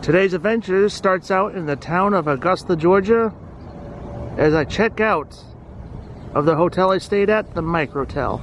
Today's adventure starts out in the town of Augusta, Georgia, as I check out of the hotel I stayed at, the Microtel.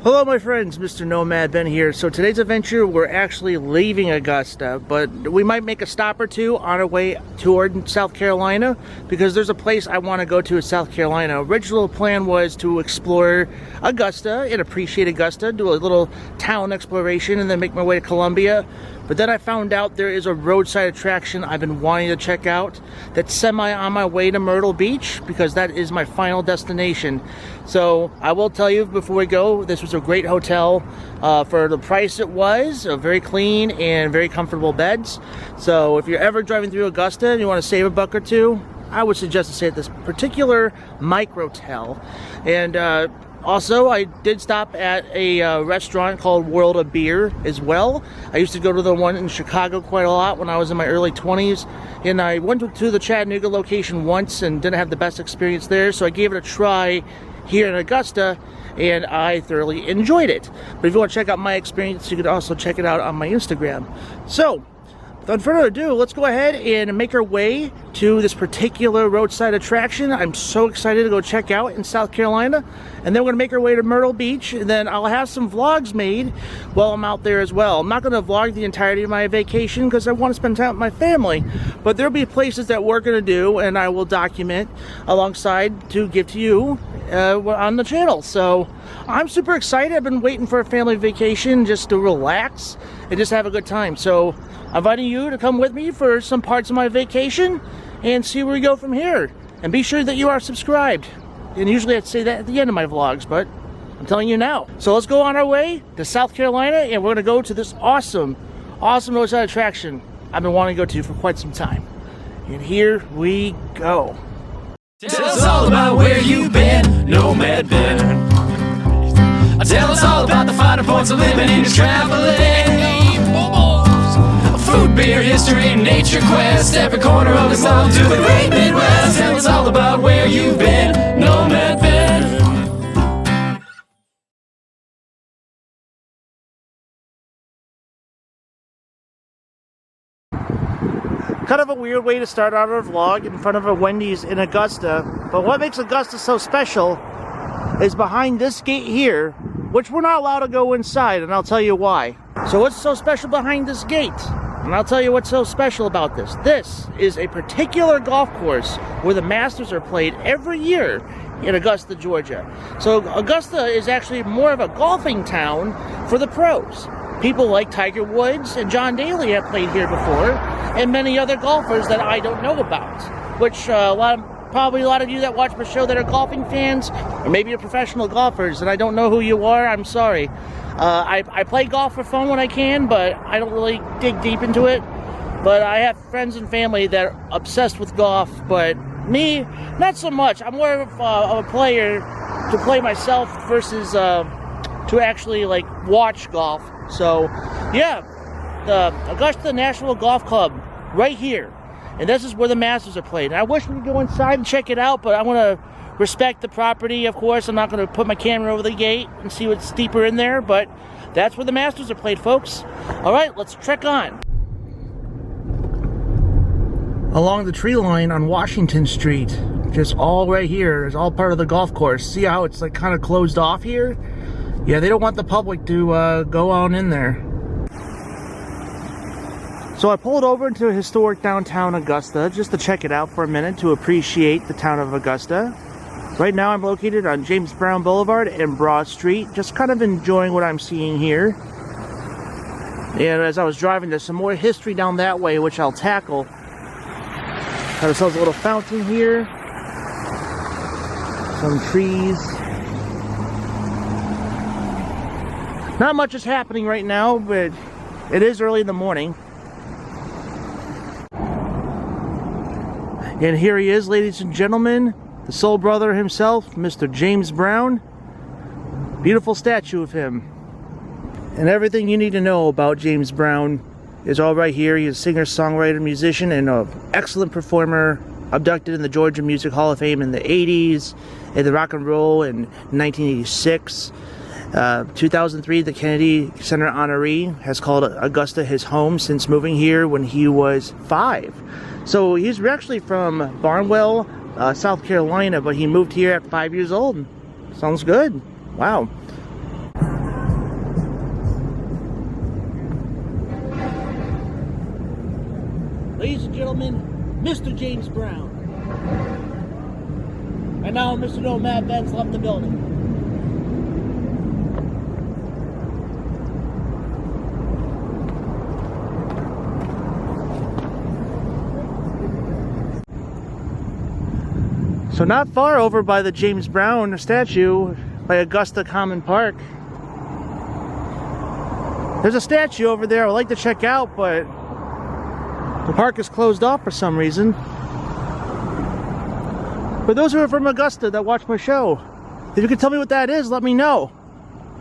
Hello my friends, Mr. Nomad Ben here. So today's adventure, we're actually leaving Augusta, but we might make a stop or two on our way toward South Carolina, because there's a place I want to go to in South Carolina. Original plan was to explore Augusta and appreciate Augusta, do a little town exploration, and then make my way to Columbia. But then I found out there is a roadside attraction I've been wanting to check out that's semi on my way to Myrtle Beach, because that is my final destination. So I will tell you before we go, this was a great hotel for the price it was. Very clean and very comfortable beds. So if you're ever driving through Augusta and you want to save a buck or two, I would suggest to stay at this particular Microtel. And also, I did stop at a restaurant called World of Beer as well. I used to go to the one in Chicago quite a lot when I was in my early 20s. And I went to the Chattanooga location once and didn't have the best experience there. So I gave it a try here in Augusta, and I thoroughly enjoyed it. But if you want to check out my experience, you can also check it out on my Instagram. So, without further ado, let's go ahead and make our way to this particular roadside attraction I'm so excited to go check out in South Carolina. And then we're going to make our way to Myrtle Beach, and then I'll have some vlogs made while I'm out there as well. I'm not going to vlog the entirety of my vacation because I want to spend time with my family. But there'll be places that we're going to do, and I will document alongside to give to you on the channel. So I'm super excited. I've been waiting for a family vacation just to relax and just have a good time. So I'm inviting you to come with me for some parts of my vacation and see where we go from here. And be sure that you are subscribed. And usually I'd say that at the end of my vlogs, but I'm telling you now. So let's go on our way to South Carolina, and we're going to go to this awesome roadside attraction I've been wanting to go to for quite some time. And here we go. Tell us all about where you've been, Nomad Ben. Tell us all about the finer points of living in your traveling. Food, beer, history, nature quest, every corner of this world to the great Midwest. Tell us all about where you've been, Nomad Ben. Kind of a weird way to start out our vlog in front of a Wendy's in Augusta, but what makes Augusta so special is behind this gate here, which we're not allowed to go inside, and I'll tell you why. So what's so special behind this gate? And I'll tell you what's so special about this. This is a particular golf course where the Masters are played every year in Augusta, Georgia. So Augusta is actually more of a golfing town for the pros. People like Tiger Woods and John Daly have played here before, and many other golfers that I don't know about, which probably a lot of you that watch my show that are golfing fans, or maybe you're professional golfers, and I don't know who you are, I'm sorry. I play golf for fun when I can, but I don't really dig deep into it. But I have friends and family that are obsessed with golf, but me, not so much. I'm more of a player to play myself versus to actually like watch golf. So yeah, the Augusta National Golf Club right here, and this is where the Masters are played. And I wish we could go inside and check it out, but I want to respect the property, of course. I'm not going to put my camera over the gate and see what's deeper in there, but that's where the Masters are played, folks. All right, let's trek on. Along the tree line on Washington Street, just all right here, is all part of the golf course. See how it's like kind of closed off here? Yeah, they don't want the public to go on in there. So I pulled over into historic downtown Augusta just to check it out for a minute to appreciate the town of Augusta. Right now I'm located on James Brown Boulevard and Broad Street, just kind of enjoying what I'm seeing here. And as I was driving, there's some more history down that way, which I'll tackle. Got ourselves a little fountain here. Some trees. Not much is happening right now, but it is early in the morning. And here he is, ladies and gentlemen, the soul brother himself, Mr. James Brown. Beautiful statue of him. And everything you need to know about James Brown is all right here. He's a singer, songwriter, musician, and an excellent performer, abducted in the Georgia Music Hall of Fame in the 80s, in the rock and roll in 1986. 2003, the Kennedy Center honoree has called Augusta his home since moving here when he was 5. So he's actually from Barnwell, South Carolina, but he moved here at 5 years old. Sounds good. Wow. Ladies and gentlemen, Mr. James Brown. And now Mr. Nomad Ben's left the building. So not far over by the James Brown statue by Augusta Common Park. There's a statue over there I'd like to check out, but the park is closed off for some reason. For those who are from Augusta that watch my show, if you can tell me what that is, let me know.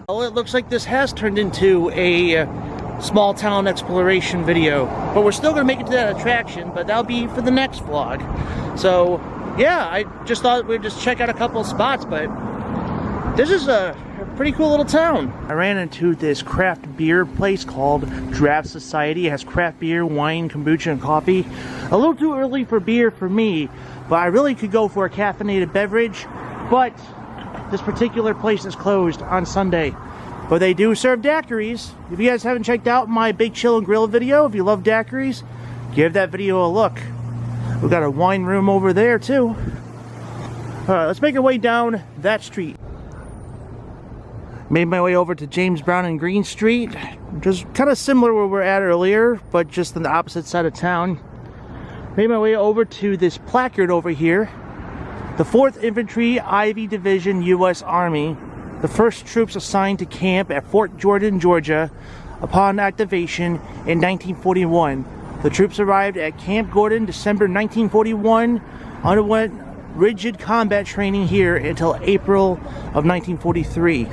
Well, it looks like this has turned into a small town exploration video, but we're still going to make it to that attraction, but that'll be for the next vlog. So yeah, I just thought we'd just check out a couple of spots, but this is a pretty cool little town. I ran into this craft beer place called Draft Society. It has craft beer, wine, kombucha, and coffee. A little too early for beer for me, but I really could go for a caffeinated beverage. But this particular place is closed on Sunday. But they do serve daiquiris. If you guys haven't checked out my Big Chill and Grill video, if you love daiquiris, give that video a look. We've got a wine room over there too. Alright, let's make our way down that street. Made my way over to James Brown and Green Street. Just kind of similar where we're at earlier, but just on the opposite side of town. Made my way over to this placard over here. The 4th Infantry Ivy Division U.S. Army. The first troops assigned to camp at Fort Jordan, Georgia upon activation in 1941. The troops arrived at Camp Gordon December 1941, underwent rigid combat training here until April of 1943.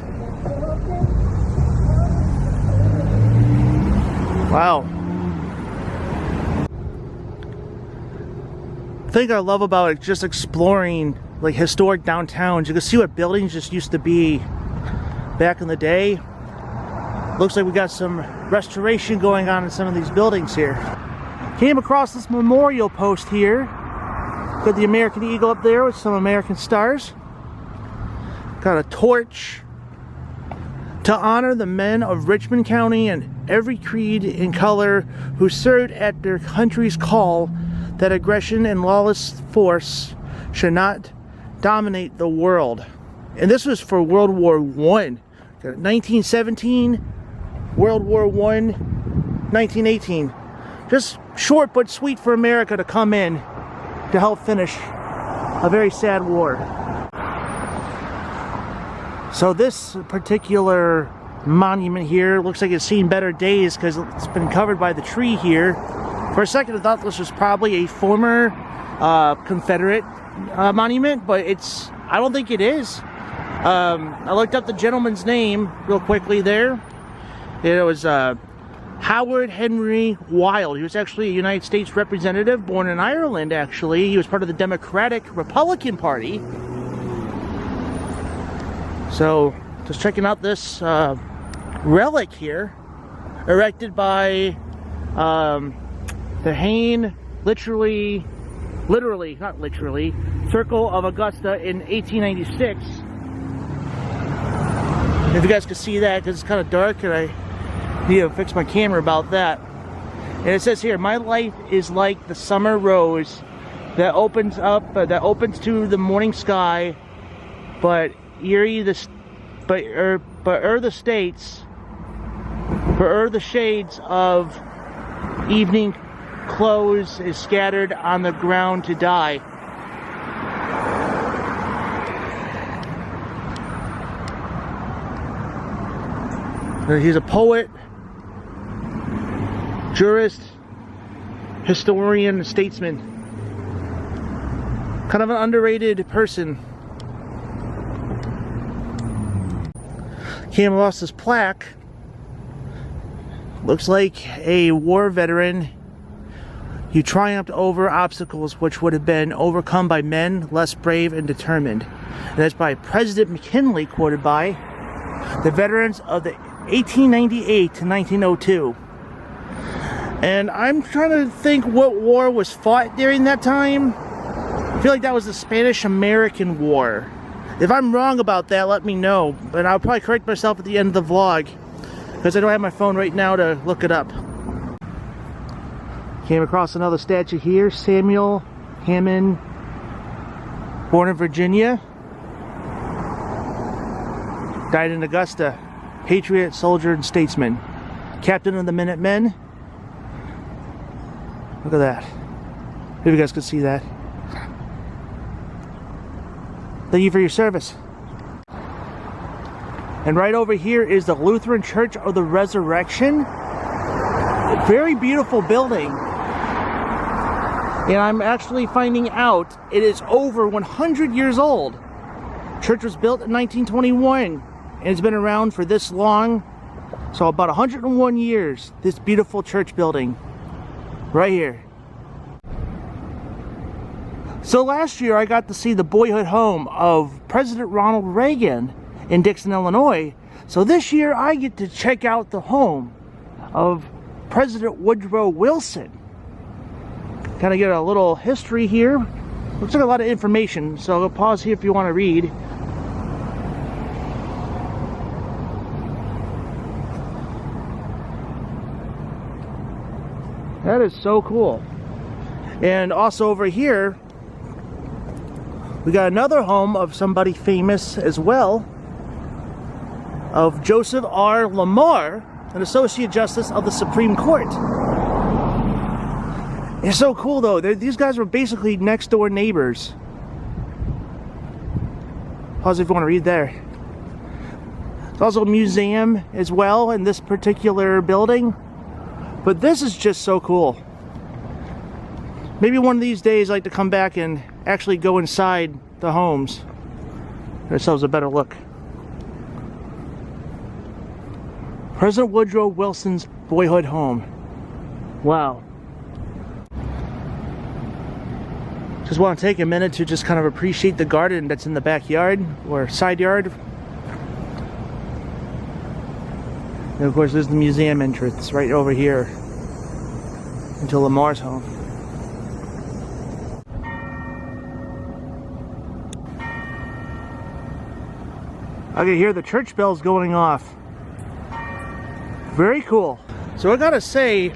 Wow. The thing I love about it, just exploring like historic downtowns, you can see what buildings just used to be back in the day. Looks like we got some restoration going on in some of these buildings here. Came across this memorial post here. Got the American Eagle up there with some American stars. Got a torch to honor the men of Richmond County and every creed and color who served at their country's call that aggression and lawless force should not dominate the world. And this was for World War I. 1917, World War I, 1918. Just short but sweet for America to come in to help finish a very sad war. So this particular monument here looks like it's seen better days because it's been covered by the tree here. For a second I thought this was probably a former Confederate monument, but I don't think it is. I looked up the gentleman's name real quickly there. It was Howard Henry Wilde. He was actually a United States representative, born in Ireland actually. He was part of the Democratic Republican Party. So, just checking out this relic here, erected by the Hain, not literally, Circle of Augusta in 1896. If you guys can see that, because it's kind of dark and I need to fix my camera about that. And it says here, my life is like the summer rose that opens to the morning sky, but the shades of evening close is scattered on the ground to die. He's a poet, jurist, historian, statesman. Kind of an underrated person. Came across this plaque. Looks like a war veteran. You triumphed over obstacles which would have been overcome by men less brave and determined. And that's by President McKinley, quoted by. The veterans of the 1898 to 1902. And I'm trying to think what war was fought during that time. I feel like that was the Spanish-American War. If I'm wrong about that, let me know. But I'll probably correct myself at the end of the vlog, because I don't have my phone right now to look it up. Came across another statue here. Samuel Hammond, born in Virginia. Died in Augusta. Patriot, soldier, and statesman. Captain of the Minutemen. Look at that. If you guys could see that. Thank you for your service. And right over here is the Lutheran Church of the Resurrection. A very beautiful building. And I'm actually finding out it is over 100 years old. Church was built in 1921 and it's been around for this long. So about 101 years, this beautiful church building. Right here. So last year I got to see the boyhood home of President Ronald Reagan in Dixon, Illinois. So this year I get to check out the home of President Woodrow Wilson. Kind of get a little history here. Looks like a lot of information, so I'll pause here if you want to read. That is so cool. And also over here, we got another home of somebody famous as well, of Joseph R. Lamar, an Associate Justice of the Supreme Court. It's so cool though. These guys were basically next door neighbors. Pause if you want to read there. There's also a museum as well in this particular building. But this is just so cool. Maybe one of these days I'd like to come back and actually go inside the homes. Give ourselves a better look. President Woodrow Wilson's boyhood home. Wow. Just want to take a minute to just kind of appreciate the garden that's in the backyard or side yard. And of course there's the museum entrance right over here into Lamar's home. I can hear the church bells going off. Very cool. So I gotta say,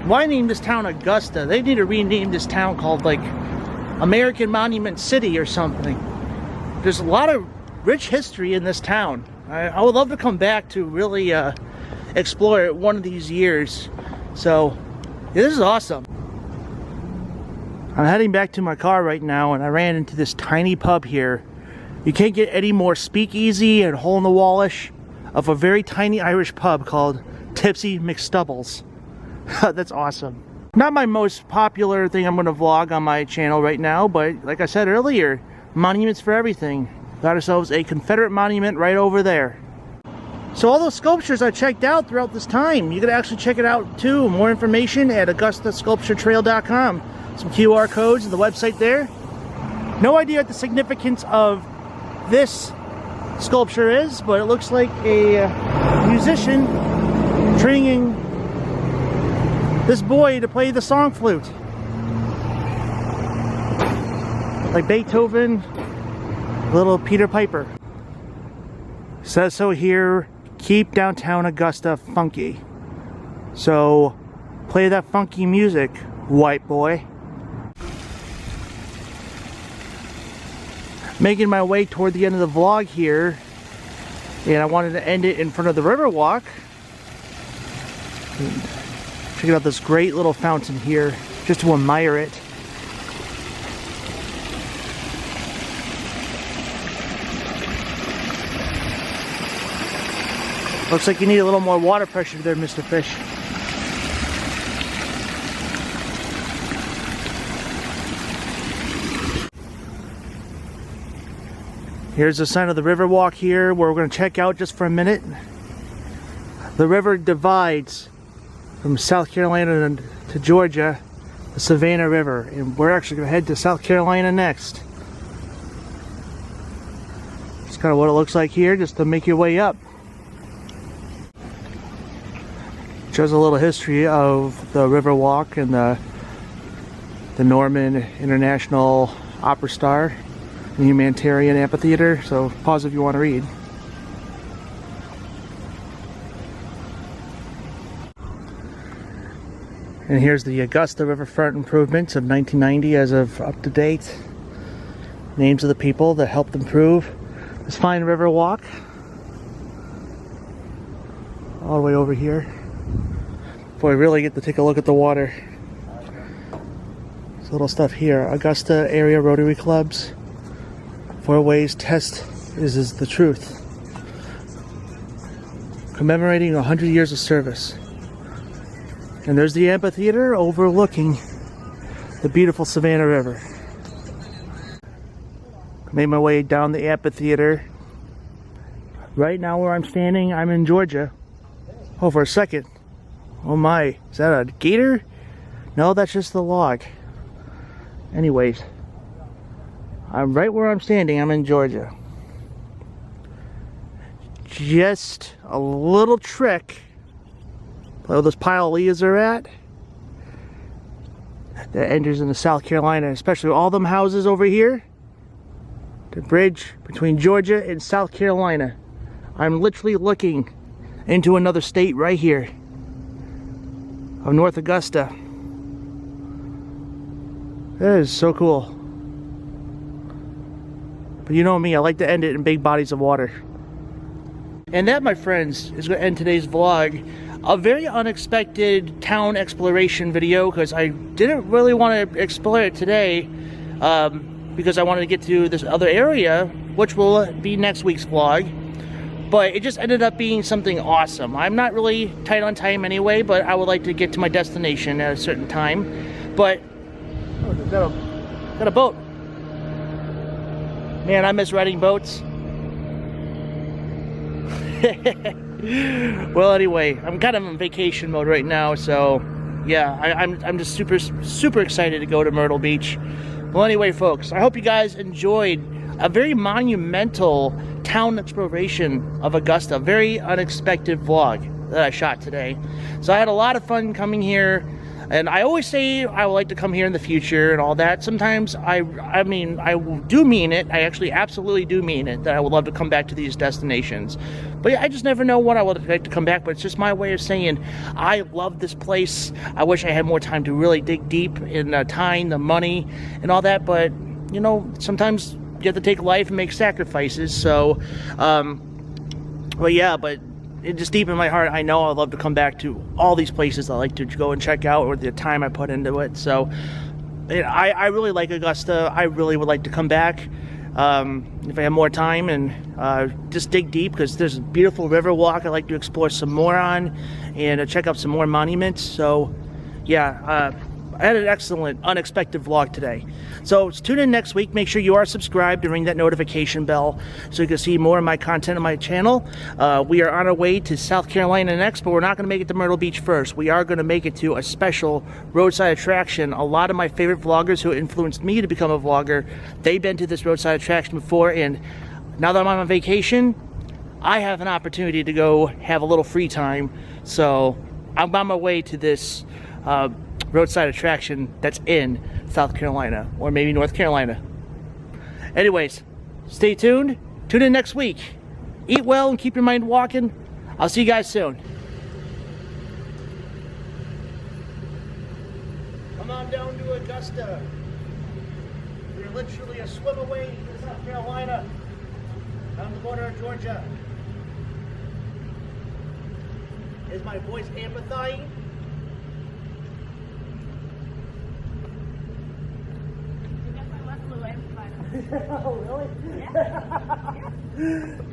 why name this town Augusta? They need to rename this town called like American Monument City or something. There's a lot of rich history in this town. I would love to come back to really explore it one of these years. So yeah, this is awesome. I'm heading back to my car right now and I ran into this tiny pub here. You can't get any more speakeasy and hole-in-the-wallish of a very tiny Irish pub called Tipsy McStubbles. That's awesome. Not my most popular thing I'm going to vlog on my channel right now, but like I said earlier, monuments for everything. Got ourselves a Confederate monument right over there. So all those sculptures I checked out throughout this time, you can actually check it out too. More information at AugustaSculptureTrail.com. Some QR codes and the website there. No idea what the significance of this sculpture is, but it looks like a musician training this boy to play the song flute. Like Beethoven, little Peter Piper. Says so here, keep downtown Augusta funky. So play that funky music, white boy. Making my way toward the end of the vlog here, and I wanted to end it in front of the Riverwalk. Check out this great little fountain here, just to admire it. Looks like you need a little more water pressure there, Mr. Fish. Here's the sign of the Riverwalk here, where we're going to check out just for a minute. The river divides from South Carolina to Georgia, the Savannah River, and we're actually going to head to South Carolina next. It's kind of what it looks like here, just to make your way up. Shows a little history of the Riverwalk and the Norman International Opera Star and Humanitarian Amphitheater. So pause if you want to read. And here's the Augusta Riverfront improvements of 1990 as of up to date. Names of the people that helped improve this fine river walk. All the way over here. Before we really get to take a look at the water. There's little stuff here. Augusta Area Rotary Clubs. 4 ways test is the truth. Commemorating 100 years of service. And there's the amphitheater overlooking the beautiful Savannah River. Made my way down the amphitheater. Right now where I'm standing, I'm in Georgia. Oh, for a second. Oh my, is that a gator? No, that's just the log. Anyways, I'm right where I'm standing, I'm in Georgia. Just a little trick. Where those pile of leaves are at, that enters into South Carolina, especially all them houses over here. The bridge between Georgia and South Carolina. I'm literally looking into another state right here of North Augusta. That is so cool. But you know me, I like to end it in big bodies of water. And that, my friends, is going to end today's vlog. A very unexpected town exploration video, because I didn't really want to explore it today, because I wanted to get to this other area, which will be next week's vlog. But it just ended up being something awesome. I'm not really tight on time anyway, but I would like to get to my destination at a certain time. But oh, got a boat. Man, I miss riding boats. Well, anyway, I'm kind of in vacation mode right now, so yeah, I'm just super excited to go to Myrtle Beach. Well, anyway, folks, I hope you guys enjoyed a very monumental town exploration of Augusta. A very unexpected vlog that I shot today. So I had a lot of fun coming here. And I always say I would like to come here in the future and all that. Sometimes I mean, I do mean it. I actually absolutely do mean it, that I would love to come back to these destinations. But I just never know when I would like to come back. But it's just my way of saying I love this place. I wish I had more time to really dig deep in the time, the money, and all that. But, you know, sometimes you have to take life and make sacrifices. So, well, yeah, but just deep in my heart, I know I'd love to come back to all these places I like to go and check out, or the time I put into it. So I really like Augusta. I really would like to come back if I have more time and just dig deep, because there's a beautiful river walk I'd like to explore some more on, and check out some more monuments. So yeah, I had an excellent, unexpected vlog today. So tune in next week. Make sure you are subscribed and ring that notification bell so you can see more of my content on my channel. We are on our way to South Carolina next, but we're not going to make it to Myrtle Beach first. We are going to make it to a special roadside attraction. A lot of my favorite vloggers who influenced me to become a vlogger, they've been to this roadside attraction before, and now that I'm on vacation, I have an opportunity to go have a little free time. So I'm on my way to this roadside attraction that's in South Carolina, or maybe North Carolina. Anyways, stay tuned. Tune in next week. Eat well and keep your mind walking. I'll see you guys soon. Come on down to Augusta. We're literally a swim away to South Carolina, on the border of Georgia. Is my voice amplifying? You got my last little amplifier. Oh, really? Yeah. Yeah.